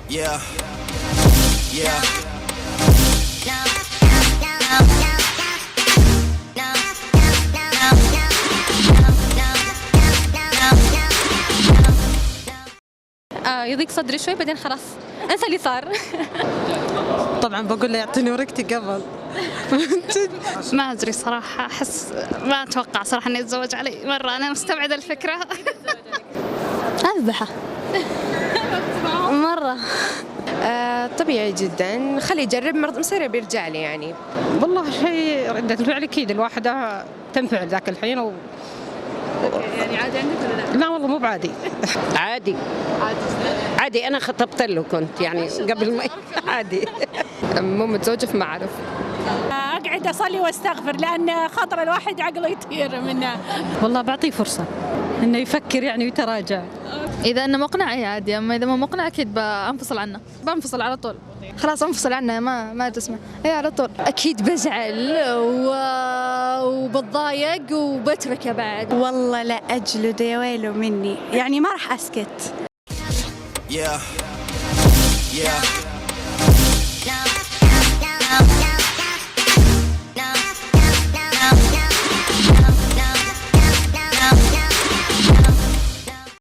Yeah, yeah. يضيق صدري شوي بعدين خلاص انسى اللي صار. طبعا بقول له يعطيني ورقتي قبل. ما أدري صراحة، أحس ما أتوقع صراحة إني أتزوج علي مرة، أنا مستبعدة الفكرة. أذبحه مرة. طبيعي جدا، خليه يجرب، مصيره بيرجع لي يعني. والله شيء ردة الفعل أكيد الواحدة تنفعل ذاك الحين يعني عادي عندك ولا لا؟ لا والله مو بعادي. عادي عادي، أنا خطبت له كنت يعني قبل ما عادي. مو متزوجة فما أعرف. أقعد أصلي واستغفر، لأن خاطر الواحد عقله يطير منه. والله بعطيه فرصة إنه يفكر يعني ويتراجع. إذا أنه مقنع إيه عادي، أما إذا ما مقنع أكيد بنفصل عنه، بنفصل على طول. خلاص انفصل عنه، ما تسمع إيه على طول. أكيد بزعل وبتضايق وبتركه بعد. والله لا أجلد يا ويله مني، يعني ما راح أسكت. Yeah, yeah.